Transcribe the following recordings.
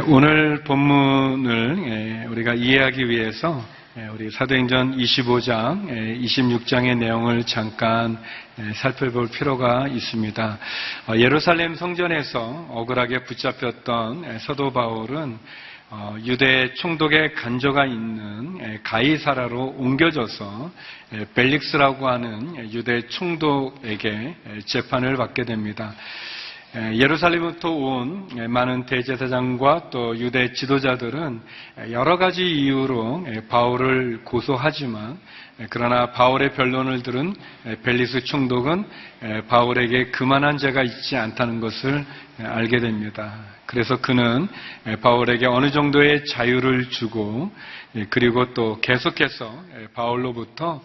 오늘 본문을 우리가 이해하기 위해서 우리 사도행전 25장, 26장의 내용을 잠깐 살펴볼 필요가 있습니다. 예루살렘 성전에서 억울하게 붙잡혔던 사도 바울은 유대 총독의 간저가 있는 가이사라로 옮겨져서 벨릭스라고 하는 유대 총독에게 재판을 받게 됩니다. 예루살렘부터 온 많은 대제사장과 또 유대 지도자들은 여러 가지 이유로 바울을 고소하지만, 그러나 바울의 변론을 들은 벨릭스 총독은 바울에게 그만한 죄가 있지 않다는 것을 알게 됩니다. 그래서 그는 바울에게 어느 정도의 자유를 주고, 그리고 또 계속해서 바울로부터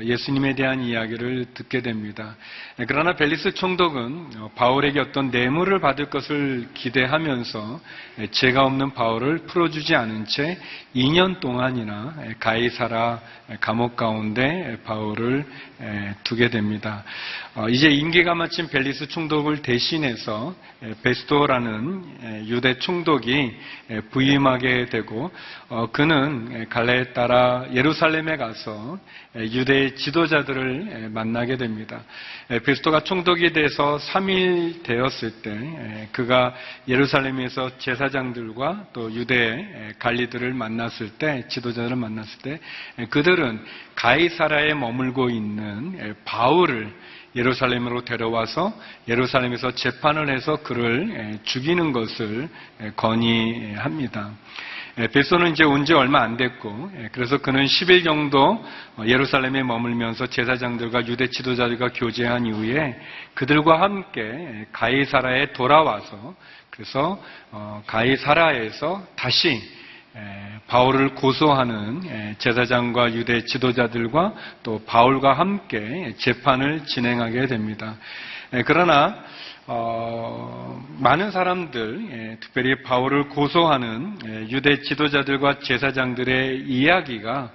예수님에 대한 이야기를 듣게 됩니다. 그러나 벨릭스 총독은 바울에게 어떤 뇌물을 받을 것을 기대하면서 죄가 없는 바울을 풀어주지 않은 채 2년 동안이나 가이사라 감옥 가운데 바울을 두게 됩니다. 이제 임기가 마친 벨릭스 총독을 대신해서 베스도라는 유대 총독이 부임하게 되고, 그는 갈라에 따라 예루살렘에 가서 유대 지도자들을 만나게 됩니다. 베스도가 총독이 돼서 3일 되었을 때 그가 예루살렘에서 제사장들과 또 유대 관리들을 만났을 때, 지도자들을 만났을 때, 그들은 가이사라에 머물고 있는 바울을 예루살렘으로 데려와서 예루살렘에서 재판을 해서 그를 죽이는 것을 건의합니다. 베스도는 이제 온 지 얼마 안 됐고, 그래서 그는 10일 정도 예루살렘에 머물면서 제사장들과 유대 지도자들과 교제한 이후에 그들과 함께 가이사라에 돌아와서, 그래서 가이사라에서 다시 바울을 고소하는 제사장과 유대 지도자들과 또 바울과 함께 재판을 진행하게 됩니다. 그러나 많은 사람들, 특별히 바울을 고소하는 유대 지도자들과 제사장들의 이야기가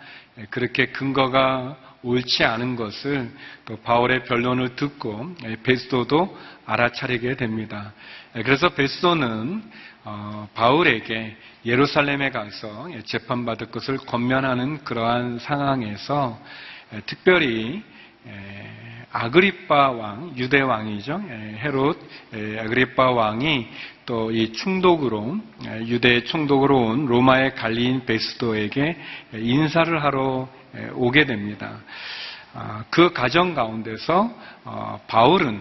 그렇게 근거가 옳지 않은 것을 또 바울의 변론을 듣고 베스도도 알아차리게 됩니다. 그래서 베스도는 바울에게 예루살렘에 가서 재판받을 것을 권면하는 그러한 상황에서 특별히 아그리빠 왕, 유대 왕이죠. 헤롯 아그리빠 왕이 또 이 총독으로, 유대 총독으로 온 로마의 관리인 베스도에게 인사를 하러 오게 됩니다. 그 과정 가운데서 바울은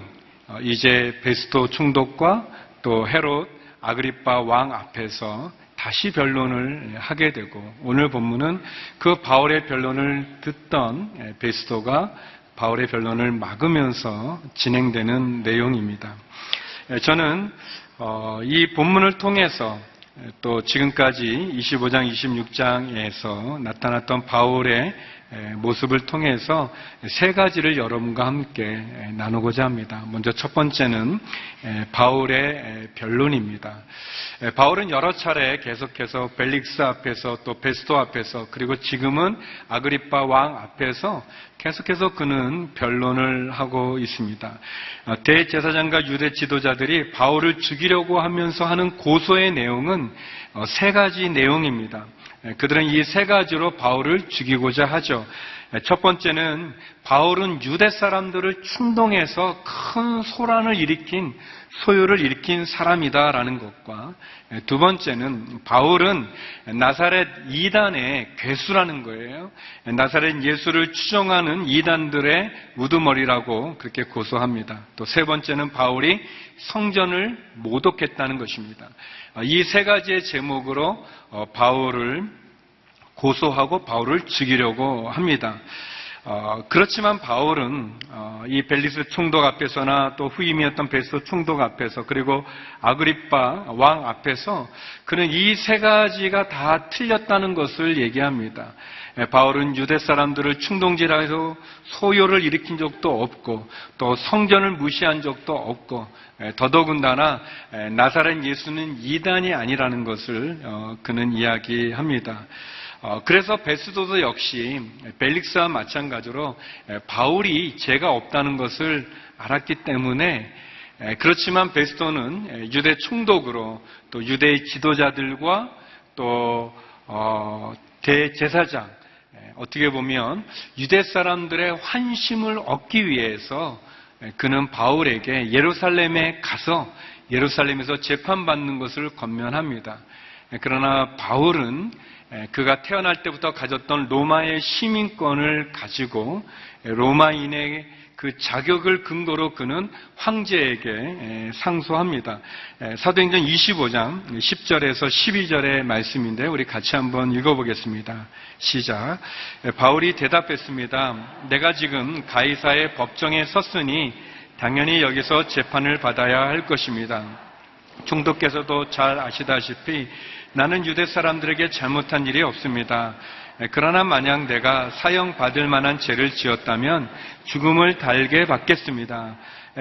이제 베스도 총독과 또 헤롯 아그리빠 왕 앞에서 다시 변론을 하게 되고, 오늘 본문은 그 바울의 변론을 듣던 베스도가 바울의 변론을 막으면서 진행되는 내용입니다. 저는 이 본문을 통해서 또 지금까지 25장, 26장에서 나타났던 바울의 모습을 통해서 세 가지를 여러분과 함께 나누고자 합니다. 먼저 첫 번째는 바울의 변론입니다. 바울은 여러 차례 계속해서 벨릭스 앞에서 또 베스도 앞에서, 그리고 지금은 아그리빠 왕 앞에서 계속해서 그는 변론을 하고 있습니다. 대제사장과 유대 지도자들이 바울을 죽이려고 하면서 하는 고소의 내용은 세 가지 내용입니다. 그들은 이 세 가지로 바울을 죽이고자 하죠. 첫 번째는 바울은 유대 사람들을 충동해서 큰 소요를 일으킨 사람이다라는 것과, 두 번째는 바울은 나사렛 이단의 괴수라는 거예요. 나사렛 예수를 추종하는 이단들의 우두머리라고 그렇게 고소합니다. 또 세 번째는 바울이 성전을 모독했다는 것입니다. 이 세 가지의 제목으로 바울을 고소하고 바울을 죽이려고 합니다. 그렇지만 바울은 이 벨릭스 총독 앞에서나 또 후임이었던 베스도 총독 앞에서, 그리고 아그리빠 왕 앞에서 그는 이 세 가지가 다 틀렸다는 것을 얘기합니다. 바울은 유대 사람들을 충동질해서 소요를 일으킨 적도 없고, 또 성전을 무시한 적도 없고, 더더군다나 나사렛 예수는 이단이 아니라는 것을 그는 이야기합니다. 그래서 베스도도 역시 벨릭스와 마찬가지로 바울이 죄가 없다는 것을 알았기 때문에 그렇지만 베스도는 유대 총독으로 또 유대의 지도자들과 또 대제사장, 어떻게 보면 유대 사람들의 환심을 얻기 위해서 그는 바울에게 예루살렘에 가서 예루살렘에서 재판받는 것을 권면합니다. 그러나 바울은 그가 태어날 때부터 가졌던 로마의 시민권을 가지고 로마인의 그 자격을 근거로 그는 황제에게 상소합니다. 사도행전 25장 10절에서 12절의 말씀인데 우리 같이 한번 읽어보겠습니다. 시작. 바울이 대답했습니다. 내가 지금 가이사의 법정에 섰으니 당연히 여기서 재판을 받아야 할 것입니다. 총독께서도 잘 아시다시피 나는 유대 사람들에게 잘못한 일이 없습니다. 그러나 만약 내가 사형받을 만한 죄를 지었다면 죽음을 달게 받겠습니다.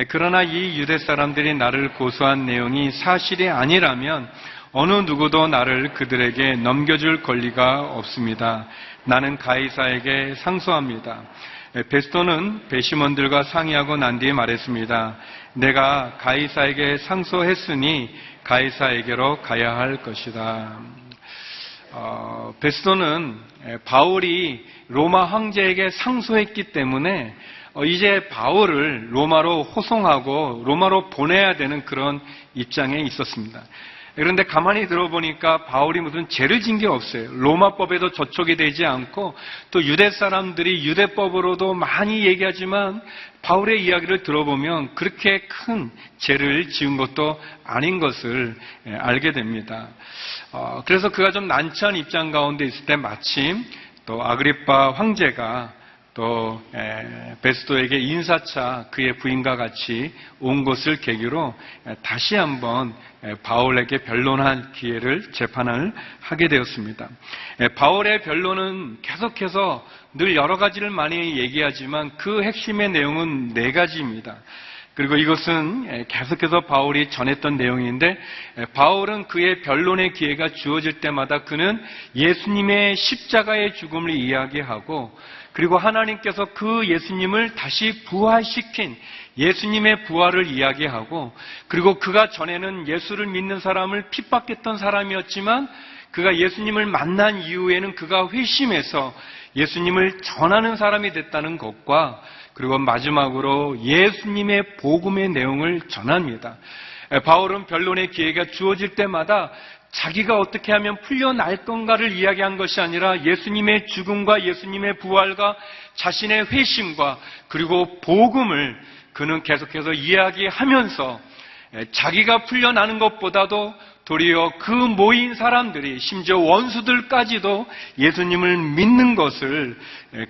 그러나 이 유대 사람들이 나를 고소한 내용이 사실이 아니라면 어느 누구도 나를 그들에게 넘겨줄 권리가 없습니다. 나는 가이사에게 상소합니다. 베스도는 배심원들과 상의하고 난 뒤에 말했습니다. 내가 가이사에게 상소했으니 가이사에게로 가야 할 것이다. 베스도는 바울이 로마 황제에게 상소했기 때문에 이제 바울을 로마로 호송하고 로마로 보내야 되는 그런 입장에 있었습니다. 그런데 가만히 들어보니까 바울이 무슨 죄를 진 게 없어요. 로마법에도 저촉이 되지 않고 또 유대 사람들이 유대법으로도 많이 얘기하지만 바울의 이야기를 들어보면 그렇게 큰 죄를 지은 것도 아닌 것을 알게 됩니다. 그래서 그가 좀 난처한 입장 가운데 있을 때 마침 또 아그리파 황제가 또 베스도에게 인사차 그의 부인과 같이 온 것을 계기로 다시 한번 바울에게 변론할 기회를 재판을 하게 되었습니다. 바울의 변론은 계속해서 늘 여러 가지를 많이 얘기하지만 그 핵심의 내용은 4가지입니다. 그리고 이것은 계속해서 바울이 전했던 내용인데 바울은 그의 변론의 기회가 주어질 때마다 그는 예수님의 십자가의 죽음을 이야기하고 그리고 하나님께서 그 예수님을 다시 부활시킨 예수님의 부활을 이야기하고 그리고 그가 전에는 예수를 믿는 사람을 핍박했던 사람이었지만 그가 예수님을 만난 이후에는 그가 회심해서 예수님을 전하는 사람이 됐다는 것과 그리고 마지막으로 예수님의 복음의 내용을 전합니다. 바울은 변론의 기회가 주어질 때마다 자기가 어떻게 하면 풀려날 건가를 이야기한 것이 아니라 예수님의 죽음과 예수님의 부활과 자신의 회심과 그리고 복음을 그는 계속해서 이야기하면서 자기가 풀려나는 것보다도 도리어 그 모인 사람들이 심지어 원수들까지도 예수님을 믿는 것을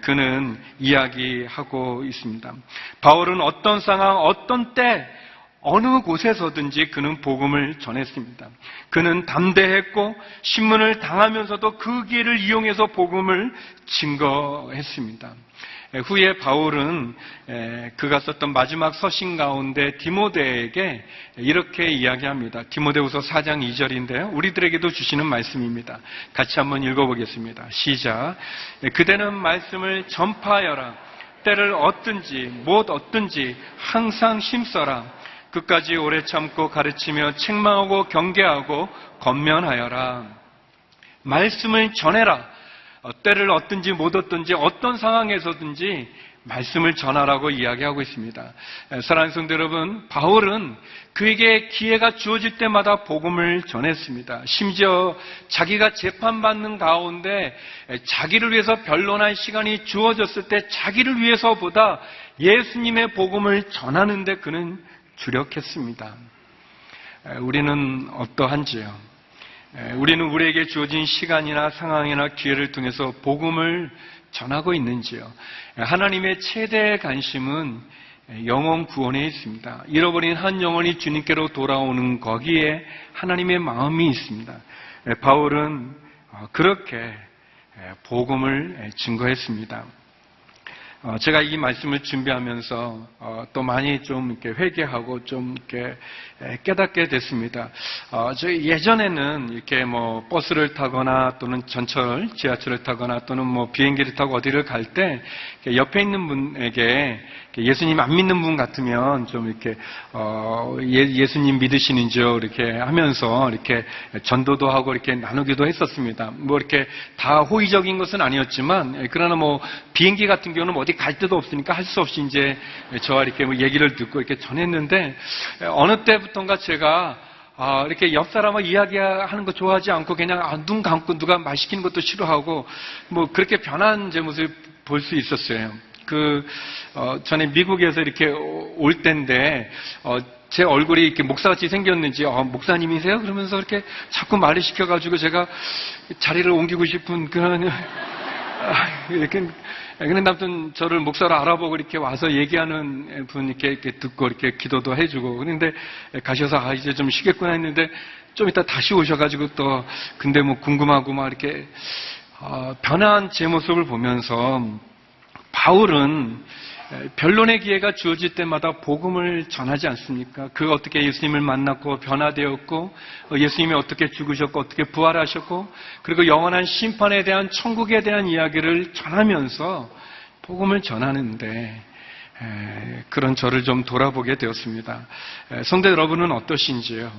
그는 이야기하고 있습니다. 바울은 어떤 상황, 어떤 때 어느 곳에서든지 그는 복음을 전했습니다. 그는 담대했고 신문을 당하면서도 그 기회를 이용해서 복음을 증거했습니다. 후에 바울은 그가 썼던 마지막 서신 가운데 디모데에게 이렇게 이야기합니다. 디모데후서 4장 2절인데요. 우리들에게도 주시는 말씀입니다. 같이 한번 읽어보겠습니다. 시작. 그대는 말씀을 전파하여라. 때를 얻든지 못 얻든지 항상 힘써라. 끝까지 오래 참고 가르치며 책망하고 경계하고 권면하여라. 말씀을 전해라. 때를 얻든지 못 얻든지 어떤 상황에서든지 말씀을 전하라고 이야기하고 있습니다. 사랑하는 성도 여러분, 바울은 그에게 기회가 주어질 때마다 복음을 전했습니다. 심지어 자기가 재판받는 가운데 자기를 위해서 변론할 시간이 주어졌을 때 자기를 위해서보다 예수님의 복음을 전하는 데 그는 주력했습니다. 우리는 어떠한지요? 우리는 우리에게 주어진 시간이나 상황이나 기회를 통해서 복음을 전하고 있는지요? 하나님의 최대 관심은 영혼 구원에 있습니다. 잃어버린 한 영혼이 주님께로 돌아오는 거기에 하나님의 마음이 있습니다. 바울은 그렇게 복음을 증거했습니다. 제가 이 말씀을 준비하면서 또 많이 좀 이렇게 회개하고 좀 이렇게 깨닫게 됐습니다. 저희 예전에는 이렇게 뭐 버스를 타거나 또는 전철, 지하철을 타거나 또는 뭐 비행기를 타고 어디를 갈 때 옆에 있는 분에게 예수님 안 믿는 분 같으면 좀 이렇게 예수님 믿으시는지요 이렇게 하면서 이렇게 전도도 하고 이렇게 나누기도 했었습니다. 뭐 이렇게 다 호의적인 것은 아니었지만 그러나 뭐 비행기 같은 경우는 뭐 어디 갈 데도 없으니까 할 수 없이 이제 저와 이렇게 뭐 얘기를 듣고 이렇게 전했는데 어느 때부턴가 제가 이렇게 옆 사람하고 이야기하는 거 좋아하지 않고 그냥 눈 감고 누가 말 시키는 것도 싫어하고 뭐 그렇게 변한 제 모습을 볼 수 있었어요. 전에 미국에서 이렇게 올 때인데, 제 얼굴이 이렇게 목사같이 생겼는지, 목사님이세요? 그러면서 이렇게 자꾸 말을 시켜가지고 제가 자리를 옮기고 싶은 그런, 이렇게, 근데 아무튼 저를 목사로 알아보고 이렇게 와서 얘기하는 분 이렇게 듣고 이렇게 기도도 해주고, 그런데 가셔서 이제 좀 쉬겠구나 했는데, 좀 이따 다시 오셔가지고 또, 근데 뭐 궁금하고 막 이렇게, 변한 제 모습을 보면서, 바울은 변론의 기회가 주어질 때마다 복음을 전하지 않습니까? 그가 어떻게 예수님을 만났고 변화되었고 예수님이 어떻게 죽으셨고 어떻게 부활하셨고 그리고 영원한 심판에 대한 천국에 대한 이야기를 전하면서 복음을 전하는데 그런 저를 좀 돌아보게 되었습니다. 성도 여러분은 어떠신지요?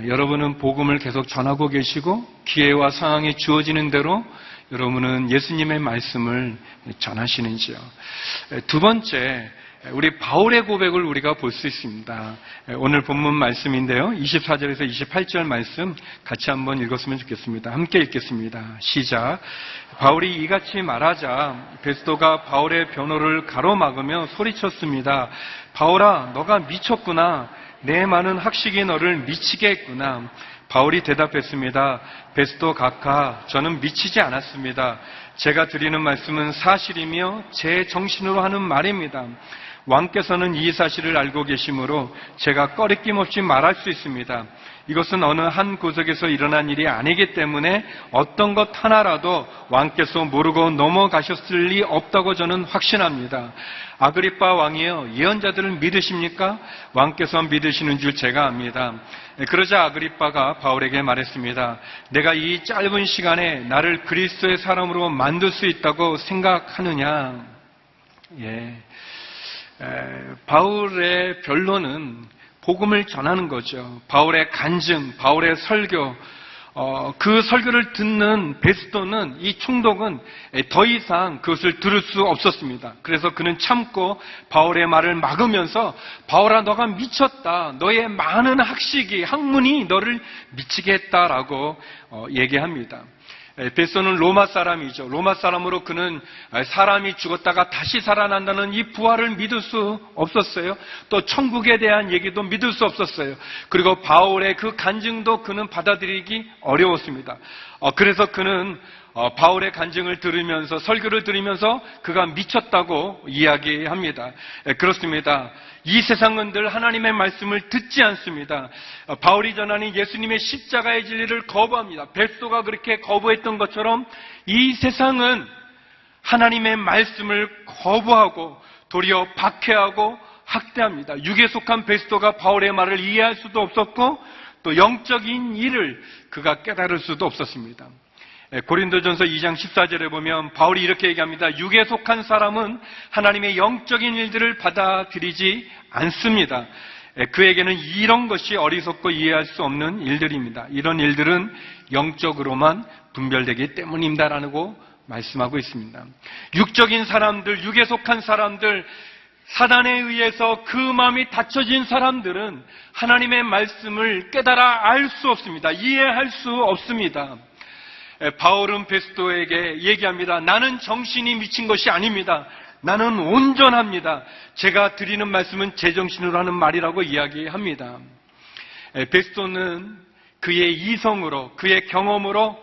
여러분은 복음을 계속 전하고 계시고 기회와 상황이 주어지는 대로 여러분은 예수님의 말씀을 전하시는지요? 두 번째, 우리 바울의 고백을 우리가 볼 수 있습니다. 오늘 본문 말씀인데요. 24절에서 28절 말씀 같이 한번 읽었으면 좋겠습니다. 함께 읽겠습니다. 시작. 바울이 이같이 말하자 베스도가 바울의 변호를 가로막으며 소리쳤습니다. 바울아, 너가 미쳤구나. 내 많은 학식이 너를 미치게 했구나. 바울이 대답했습니다. 베스도 각하, 저는 미치지 않았습니다. 제가 드리는 말씀은 사실이며 제 정신으로 하는 말입니다. 왕께서는 이 사실을 알고 계시므로 제가 꺼리낌 없이 말할 수 있습니다. 이것은 어느 한 구석에서 일어난 일이 아니기 때문에 어떤 것 하나라도 왕께서 모르고 넘어가셨을 리 없다고 저는 확신합니다. 아그리빠 왕이여, 예언자들을 믿으십니까? 왕께서 믿으시는 줄 제가 압니다. 그러자 아그리빠가 바울에게 말했습니다. 내가 이 짧은 시간에 나를 그리스도의 사람으로 만들 수 있다고 생각하느냐? 바울의 변론은 복음을 전하는 거죠. 바울의 간증, 바울의 설교, 그 설교를 듣는 베스도는 이 총독은 더 이상 그것을 들을 수 없었습니다. 그래서 그는 참고 바울의 말을 막으면서 바울아, 너가 미쳤다. 너의 많은 학문이 너를 미치게 했다라고 얘기합니다. 베스도는 로마 사람이죠. 로마 사람으로 그는 사람이 죽었다가 다시 살아난다는 이 부활을 믿을 수 없었어요. 또 천국에 대한 얘기도 믿을 수 없었어요. 그리고 바울의 그 간증도 그는 받아들이기 어려웠습니다. 그래서 그는 바울의 간증을 들으면서 설교를 들으면서 그가 미쳤다고 이야기합니다. 그렇습니다. 이 세상은 늘 하나님의 말씀을 듣지 않습니다. 바울이 전하는 예수님의 십자가의 진리를 거부합니다. 베스도가 그렇게 거부했던 것처럼 이 세상은 하나님의 말씀을 거부하고 도리어 박해하고 학대합니다. 육에 속한 베스도가 바울의 말을 이해할 수도 없었고 또 영적인 일을 그가 깨달을 수도 없었습니다. 고린도전서 2장 14절에 보면 바울이 이렇게 얘기합니다. 육에 속한 사람은 하나님의 영적인 일들을 받아들이지 않습니다. 그에게는 이런 것이 어리석고 이해할 수 없는 일들입니다. 이런 일들은 영적으로만 분별되기 때문입니다라고 말씀하고 있습니다. 육적인 사람들, 육에 속한 사람들, 사단에 의해서 그 마음이 닫혀진 사람들은 하나님의 말씀을 깨달아 알 수 없습니다. 이해할 수 없습니다. 바울은 베스도에게 얘기합니다. 나는 정신이 미친 것이 아닙니다. 나는 온전합니다. 제가 드리는 말씀은 제 정신으로 하는 말이라고 이야기합니다. 베스도는 그의 이성으로, 그의 경험으로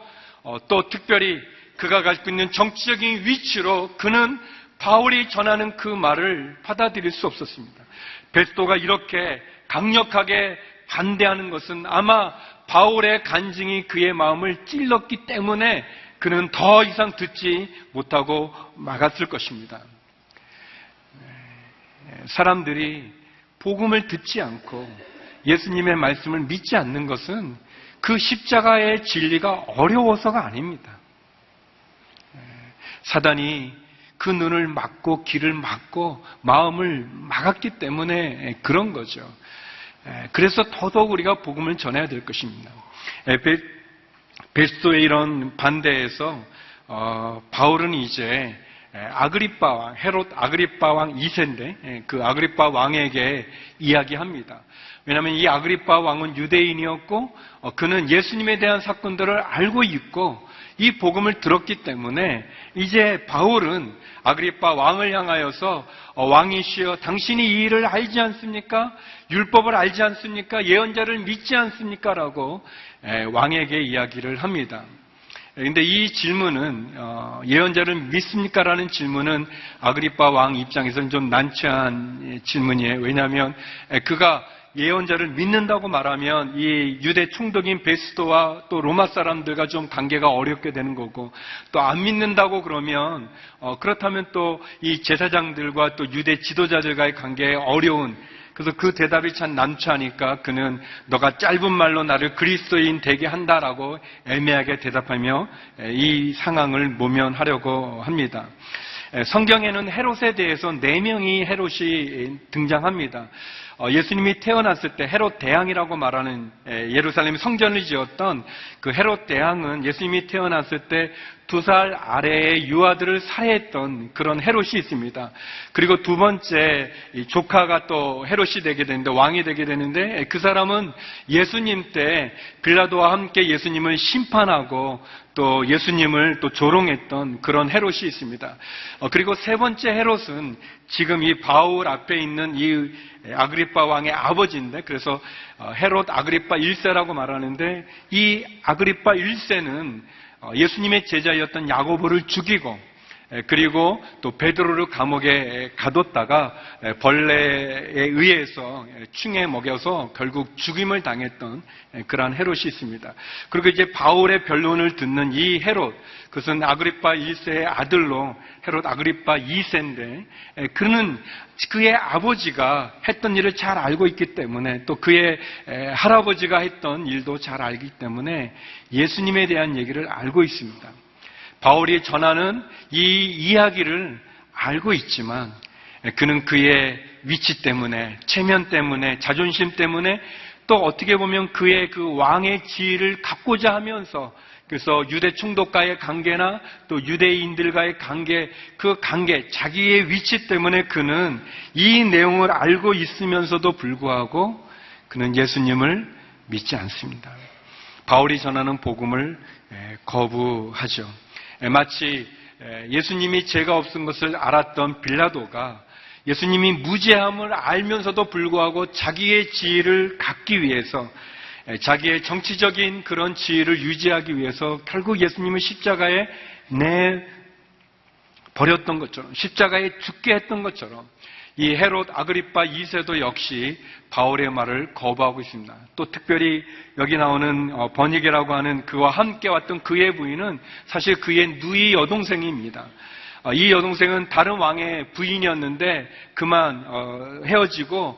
또 특별히 그가 갖고 있는 정치적인 위치로 그는 바울이 전하는 그 말을 받아들일 수 없었습니다. 베스도가 이렇게 강력하게 반대하는 것은 아마 바울의 간증이 그의 마음을 찔렀기 때문에 그는 더 이상 듣지 못하고 막았을 것입니다. 사람들이 복음을 듣지 않고 예수님의 말씀을 믿지 않는 것은 그 십자가의 진리가 어려워서가 아닙니다. 사단이 그 눈을 막고 귀를 막고 마음을 막았기 때문에 그런 거죠. 그래서 더더욱 우리가 복음을 전해야 될 것입니다. 베스도의 이런 반대에서 바울은 이제 아그리빠 왕, 헤롯 아그리빠 왕 2세인데 그 아그리빠 왕에게 이야기합니다. 왜냐하면 이 아그리빠 왕은 유대인이었고 그는 예수님에 대한 사건들을 알고 있고 이 복음을 들었기 때문에 이제 바울은 아그리빠 왕을 향하여서 왕이시여 당신이 이 일을 알지 않습니까? 율법을 알지 않습니까? 예언자를 믿지 않습니까? 라고 왕에게 이야기를 합니다. 그런데 이 질문은 예언자를 믿습니까? 라는 질문은 아그리빠 왕 입장에서는 좀 난처한 질문이에요. 왜냐하면 그가 예언자를 믿는다고 말하면 이 유대 총독인 베스도와 또 로마 사람들과 좀 관계가 어렵게 되는 거고, 또 안 믿는다고 그러면 그렇다면 또 이 제사장들과 또 유대 지도자들과의 관계에 어려운, 그래서 그 대답이 참 난처하니까 그는 너가 짧은 말로 나를 그리스도인 되게 한다라고 애매하게 대답하며 이 상황을 모면하려고 합니다. 성경에는 헤롯에 대해서 4명이 헤롯이 등장합니다. 예수님이 태어났을 때 헤롯 대왕이라고 말하는 예루살렘 성전을 지었던 그 헤롯 대왕은 예수님이 태어났을 때 2살 아래의 유아들을 살해했던 그런 헤롯이 있습니다. 그리고 두 번째 조카가 또 헤롯이 되게 되는데, 왕이 되게 되는데, 그 사람은 예수님 때 빌라도와 함께 예수님을 심판하고 또 예수님을 또 조롱했던 그런 헤롯이 있습니다. 그리고 세 번째 헤롯은 지금 이 바울 앞에 있는 이 아그리빠 왕의 아버지인데, 그래서 헤롯 아그리빠 1세라고 말하는데, 이 아그리빠 1세는 예수님의 제자였던 야고보를 죽이고, 그리고 또 베드로를 감옥에 가뒀다가 벌레에 의해서 충에 먹여서 결국 죽임을 당했던 그러한 헤롯이 있습니다. 그리고 이제 바울의 변론을 듣는 이 헤롯, 그것은 아그리빠 1세의 아들로 헤롯 아그리빠 2세인데, 그는 그의 아버지가 했던 일을 잘 알고 있기 때문에, 또 그의 할아버지가 했던 일도 잘 알기 때문에 예수님에 대한 얘기를 알고 있습니다. 바울이 전하는 이 이야기를 알고 있지만 그는 그의 위치 때문에, 체면 때문에, 자존심 때문에, 또 어떻게 보면 그의 그 왕의 지위를 갖고자 하면서, 그래서 유대 총독과의 관계나 또 유대인들과의 관계, 그 관계, 자기의 위치 때문에 그는 이 내용을 알고 있으면서도 불구하고 그는 예수님을 믿지 않습니다. 바울이 전하는 복음을 거부하죠. 마치 예수님이 죄가 없은 것을 알았던 빌라도가 예수님이 무죄함을 알면서도 불구하고 자기의 지위를 갖기 위해서, 자기의 정치적인 그런 지위를 유지하기 위해서 결국 예수님을 십자가에 내버렸던 것처럼, 십자가에 죽게 했던 것처럼, 이 헤롯 아그리빠 2세도 역시 바울의 말을 거부하고 있습니다. 또 특별히 여기 나오는 버니게라고 하는 그와 함께 왔던 그의 부인은 사실 그의 누이 여동생입니다. 이 여동생은 다른 왕의 부인이었는데 그만 헤어지고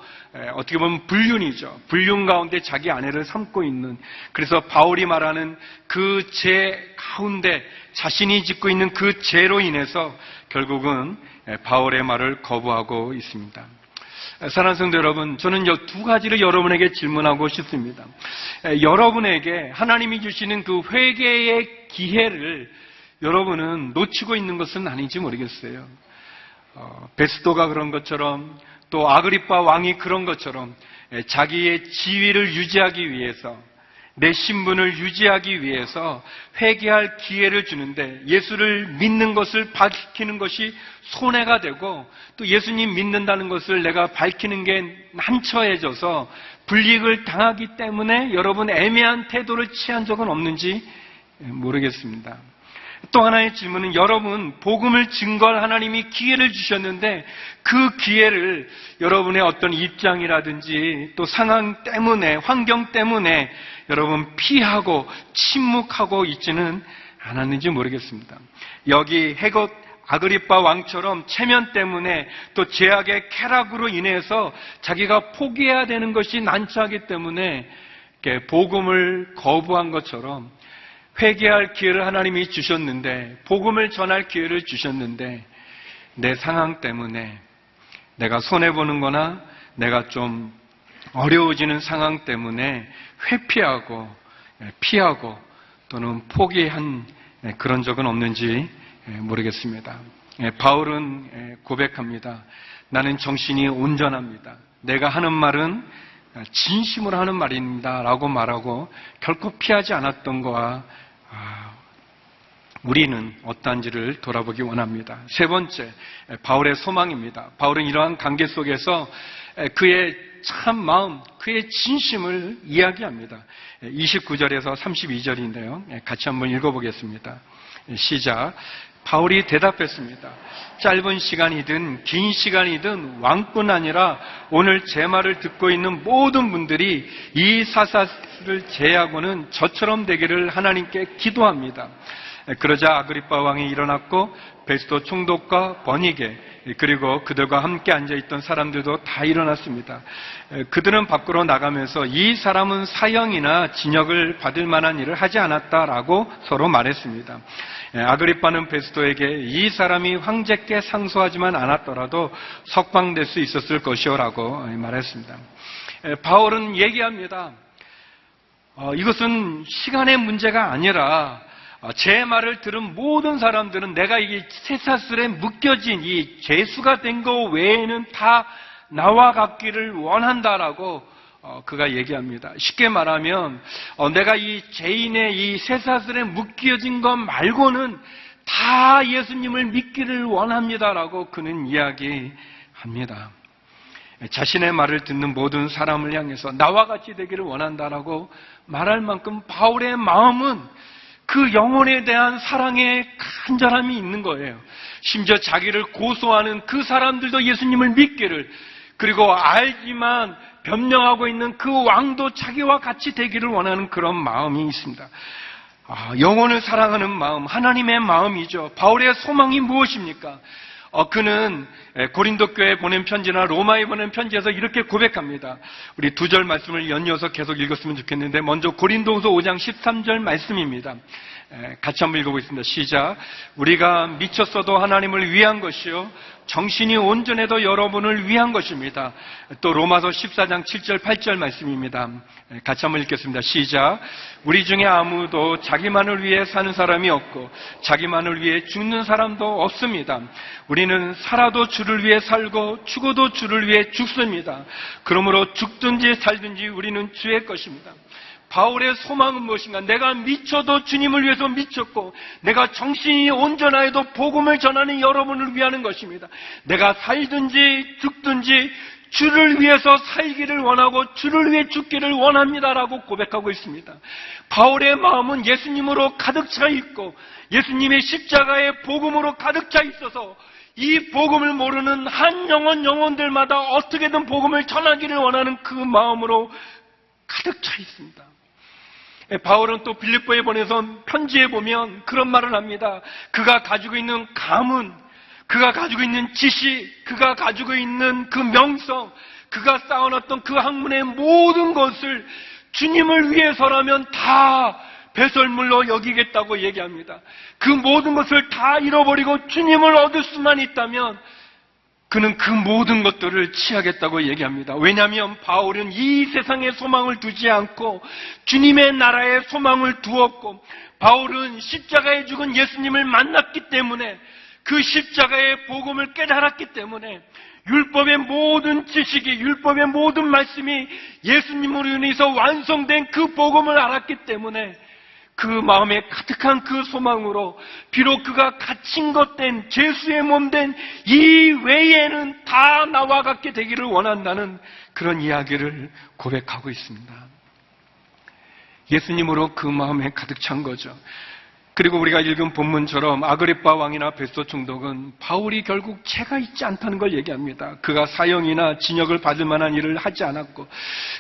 어떻게 보면 불륜이죠. 불륜 가운데 자기 아내를 삼고 있는, 그래서 바울이 말하는 그 죄 가운데 자신이 짓고 있는 그 죄로 인해서 결국은 바울의 말을 거부하고 있습니다. 사랑하는 성도 여러분, 저는 이 두 가지를 여러분에게 질문하고 싶습니다. 여러분에게 하나님이 주시는 그 회개의 기회를 여러분은 놓치고 있는 것은 아닌지 모르겠어요. 베스도가 그런 것처럼, 또 아그리빠 왕이 그런 것처럼 자기의 지위를 유지하기 위해서, 내 신분을 유지하기 위해서 회개할 기회를 주는데, 예수를 믿는 것을 밝히는 것이 손해가 되고, 또 예수님 믿는다는 것을 내가 밝히는 게 난처해져서 불이익을 당하기 때문에 여러분 애매한 태도를 취한 적은 없는지 모르겠습니다. 또 하나의 질문은, 여러분 복음을 증거할 하나님이 기회를 주셨는데 그 기회를 여러분의 어떤 입장이라든지 또 상황 때문에, 환경 때문에 여러분 피하고 침묵하고 있지는 않았는지 모르겠습니다. 여기 헤롯 아그리빠 왕처럼 체면 때문에 또 죄악의 쾌락으로 인해서 자기가 포기해야 되는 것이 난처하기 때문에 복음을 거부한 것처럼, 회개할 기회를 하나님이 주셨는데, 복음을 전할 기회를 주셨는데 내 상황 때문에 내가 손해보는 거나 내가 좀 어려워지는 상황 때문에 회피하고 피하고 또는 포기한 그런 적은 없는지 모르겠습니다. 바울은 고백합니다. 나는 정신이 온전합니다. 내가 하는 말은 진심으로 하는 말입니다. 라고 말하고 결코 피하지 않았던 거와 우리는 어떠한지를 돌아보기 원합니다. 세 번째, 바울의 소망입니다. 바울은 이러한 관계 속에서 그의 참 마음, 그의 진심을 이야기합니다. 29절에서 32절인데요. 같이 한번 읽어보겠습니다. 시작. 바울이 대답했습니다. 짧은 시간이든 긴 시간이든 왕뿐 아니라 오늘 제 말을 듣고 있는 모든 분들이 이 사사를 제하고는 저처럼 되기를 하나님께 기도합니다. 그러자 아그리빠 왕이 일어났고 베스도 총독과 버니게 그리고 그들과 함께 앉아있던 사람들도 다 일어났습니다. 그들은 밖으로 나가면서 이 사람은 사형이나 징역을 받을 만한 일을 하지 않았다라고 서로 말했습니다. 아그리빠는 베스도에게 이 사람이 황제께 상소하지만 않았더라도 석방될 수 있었을 것이오라고 말했습니다. 바울은 얘기합니다. 이것은 시간의 문제가 아니라 제 말을 들은 모든 사람들은 내가 이게 쇠사슬에 묶여진 이 죄수가 된 거 외에는 다 나와 같기를 원한다라고 그가 얘기합니다. 쉽게 말하면 내가 이 죄인의 이 쇠사슬에 묶여진 것 말고는 다 예수님을 믿기를 원합니다라고 그는 이야기합니다. 자신의 말을 듣는 모든 사람을 향해서 나와 같이 되기를 원한다라고 말할 만큼 바울의 마음은 그 영혼에 대한 사랑의 간절함이 있는 거예요. 심지어 자기를 고소하는 그 사람들도 예수님을 믿기를, 그리고 알지만 변명하고 있는 그 왕도 자기와 같이 되기를 원하는 그런 마음이 있습니다. 영혼을 사랑하는 마음, 하나님의 마음이죠. 바울의 소망이 무엇입니까? 그는 고린도 교회에 보낸 편지나 로마에 보낸 편지에서 이렇게 고백합니다. 우리 두 절 말씀을 연이어서 계속 읽었으면 좋겠는데 먼저 고린도후서 5장 13절 말씀입니다. 같이 한번 읽어보겠습니다. 시작. 우리가 미쳤어도 하나님을 위한 것이요 정신이 온전해도 여러분을 위한 것입니다. 또 로마서 14장 7절 8절 말씀입니다. 같이 한번 읽겠습니다. 시작. 우리 중에 아무도 자기만을 위해 사는 사람이 없고 자기만을 위해 죽는 사람도 없습니다. 우리는 살아도 주를 위해 살고 죽어도 주를 위해 죽습니다. 그러므로 죽든지 살든지 우리는 주의 것입니다. 바울의 소망은 무엇인가? 내가 미쳐도 주님을 위해서 미쳤고 내가 정신이 온전하여도 복음을 전하는 여러분을 위하는 것입니다. 내가 살든지 죽든지 주를 위해서 살기를 원하고 주를 위해 죽기를 원합니다라고 고백하고 있습니다. 바울의 마음은 예수님으로 가득 차 있고 예수님의 십자가의 복음으로 가득 차 있어서 이 복음을 모르는 한 영혼들마다 어떻게든 복음을 전하기를 원하는 그 마음으로 가득 차 있습니다. 바울은 또 빌립보에 보내서 편지에 보면 그런 말을 합니다. 그가 가지고 있는 가문, 그가 가지고 있는 지식, 그가 가지고 있는 그 명성, 그가 쌓아놨던 그 학문의 모든 것을 주님을 위해서라면 다 배설물로 여기겠다고 얘기합니다. 그 모든 것을 다 잃어버리고 주님을 얻을 수만 있다면 그는 그 모든 것들을 취하겠다고 얘기합니다. 왜냐하면 바울은 이 세상의 소망을 두지 않고 주님의 나라의 소망을 두었고 바울은 십자가에 죽은 예수님을 만났기 때문에 그 십자가의 복음을 깨달았기 때문에 율법의 모든 지식이, 율법의 모든 말씀이 예수님으로 인해서 완성된 그 복음을 알았기 때문에 그 마음에 가득한 그 소망으로 비록 그가 갇힌 것 된 죄수의 몸 된 이 외에는 다 나와 같게 되기를 원한다는 그런 이야기를 고백하고 있습니다. 예수님으로 그 마음에 가득 찬 거죠. 그리고 우리가 읽은 본문처럼 아그리빠 왕이나 베스도 총독은 바울이 결국 죄가 있지 않다는 걸 얘기합니다. 그가 사형이나 징역을 받을 만한 일을 하지 않았고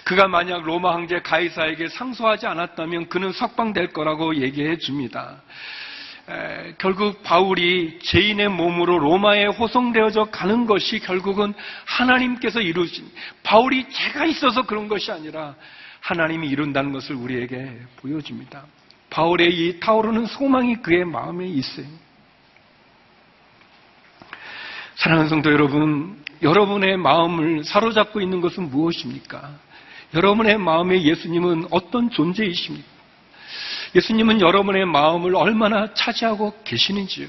그가 만약 로마 황제 가이사에게 상소하지 않았다면 그는 석방될 거라고 얘기해 줍니다. 결국 바울이 죄인의 몸으로 로마에 호송되어져 가는 것이 결국은 하나님께서 이루신, 바울이 죄가 있어서 그런 것이 아니라 하나님이 이룬다는 것을 우리에게 보여줍니다. 바울의 이 타오르는 소망이 그의 마음에 있어요. 사랑하는 성도 여러분, 여러분의 마음을 사로잡고 있는 것은 무엇입니까? 여러분의 마음에 예수님은 어떤 존재이십니까? 예수님은 여러분의 마음을 얼마나 차지하고 계시는지요?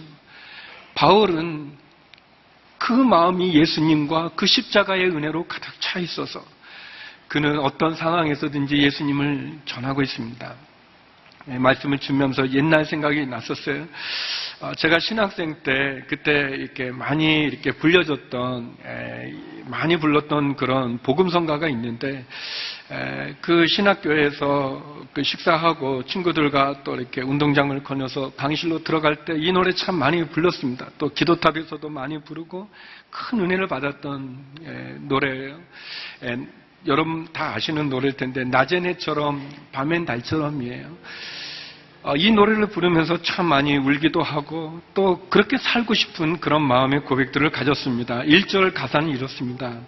바울은 그 마음이 예수님과 그 십자가의 은혜로 가득 차 있어서 그는 어떤 상황에서든지 예수님을 전하고 있습니다. 말씀을 주면서 옛날 생각이 났었어요. 제가 신학생 때 그때 이렇게 많이 많이 불렀던 그런 복음성가가 있는데, 그 신학교에서 그 식사하고 친구들과 또 이렇게 운동장을 거쳐서 강의실로 들어갈 때 이 노래 참 많이 불렀습니다. 또 기도탑에서도 많이 부르고 큰 은혜를 받았던 노래예요. 여러분 다 아시는 노래일 텐데, 낮엔 해처럼 밤엔 달처럼이에요. 이 노래를 부르면서 참 많이 울기도 하고 또 그렇게 살고 싶은 그런 마음의 고백들을 가졌습니다. 1절 가사는 이렇습니다.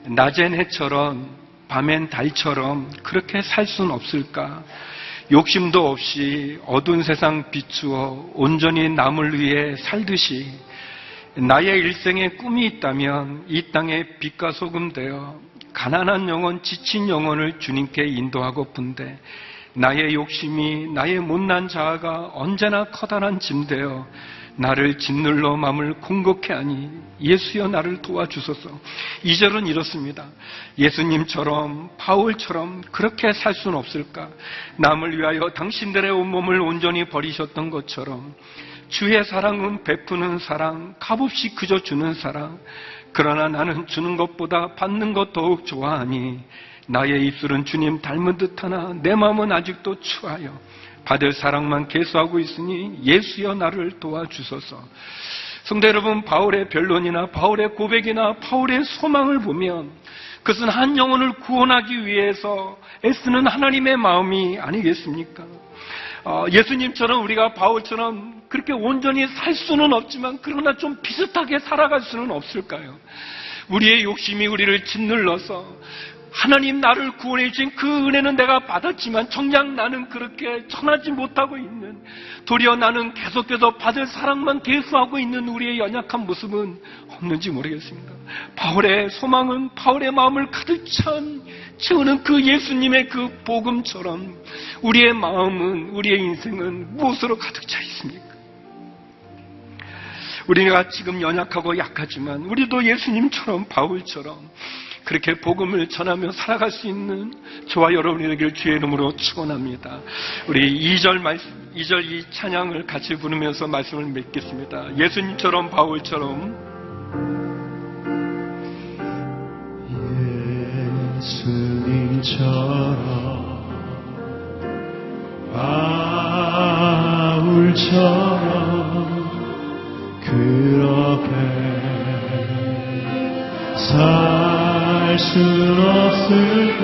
낮엔 해처럼 밤엔 달처럼 그렇게 살 순 없을까? 욕심도 없이 어두운 세상 비추어 온전히 남을 위해 살듯이 나의 일생에 꿈이 있다면 이 땅에 빛과 소금 되어 가난한 영혼, 지친 영혼을 주님께 인도하고픈데 나의 욕심이, 나의 못난 자아가 언제나 커다란 짐 되어 나를 짓눌러 마음을 공곡해 하니 예수여 나를 도와주소서. 2절은 이렇습니다. 예수님처럼 바울처럼 그렇게 살 수는 없을까? 남을 위하여 당신들의 온몸을 온전히 버리셨던 것처럼 주의 사랑은 베푸는 사랑, 값없이 그저 주는 사랑. 그러나 나는 주는 것보다 받는 것 더욱 좋아하니 나의 입술은 주님 닮은 듯하나 내 마음은 아직도 추하여 받을 사랑만 계수하고 있으니 예수여 나를 도와주소서. 성도 여러분, 바울의 변론이나 바울의 고백이나 바울의 소망을 보면 그것은 한 영혼을 구원하기 위해서 애쓰는 하나님의 마음이 아니겠습니까? 예수님처럼 우리가 바울처럼 그렇게 온전히 살 수는 없지만 그러나 좀 비슷하게 살아갈 수는 없을까요? 우리의 욕심이 우리를 짓눌러서 하나님 나를 구원해 주신 그 은혜는 내가 받았지만 정작 나는 그렇게 전하지 못하고 있는, 도리어 나는 계속해서 받을 사랑만 계수하고 있는 우리의 연약한 모습은 없는지 모르겠습니다. 바울의 소망은 바울의 마음을 가득 채우는 그 예수님의 그 복음처럼 우리의 마음은, 우리의 인생은 무엇으로 가득 차 있습니까? 우리가 지금 연약하고 약하지만 우리도 예수님처럼 바울처럼 그렇게 복음을 전하며 살아갈 수 있는 저와 여러분에게 주의 이름으로 축원합니다. 우리 2절 이 찬양을 같이 부르면서 말씀을 맺겠습니다. 예수님처럼 바울처럼. 예수님처럼 바울처럼 그렇게 살 순 없을까?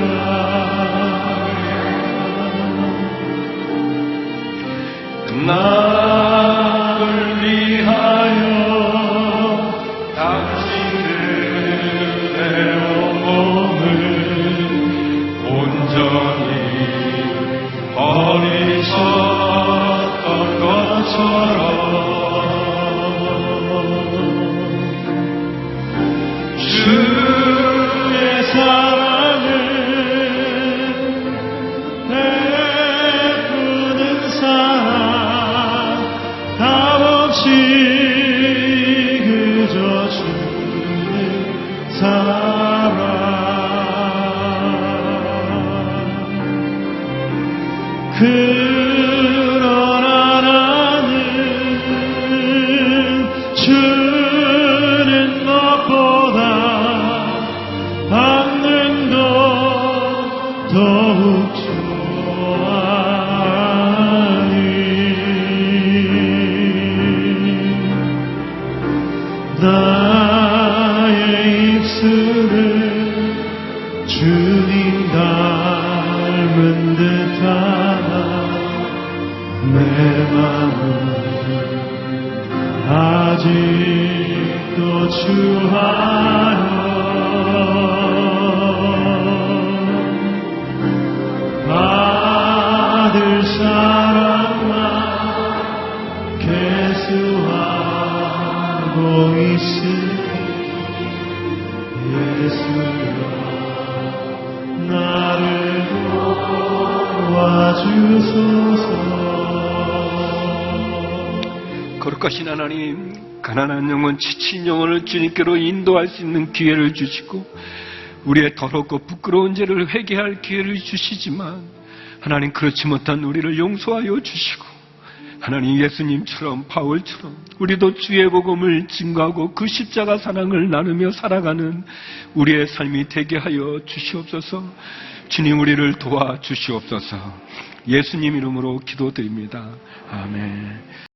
나를 위하여 당신들의 온몸을 온전히 버리셨던 것처럼 사랑을 베푸는 사랑, 값없이 그저 주는 사랑. 그러나 나는 주는 것보다 받는 것 더욱 좋아하니 나의 입술은 주님 닮은 듯하나 내 마음은 아직도 추하여 받을 사랑만 계수하고 있으니 주소서. 거룩하신 하나님, 가난한 영혼, 지친 영혼을 주님께로 인도할 수 있는 기회를 주시고 우리의 더럽고 부끄러운 죄를 회개할 기회를 주시지만 하나님, 그렇지 못한 우리를 용서하여 주시고 하나님, 예수님처럼 바울처럼 우리도 주의 복음을 증거하고 그 십자가 사랑을 나누며 살아가는 우리의 삶이 되게 하여 주시옵소서. 주님, 우리를 도와주시옵소서. 예수님 이름으로 기도드립니다. 아멘.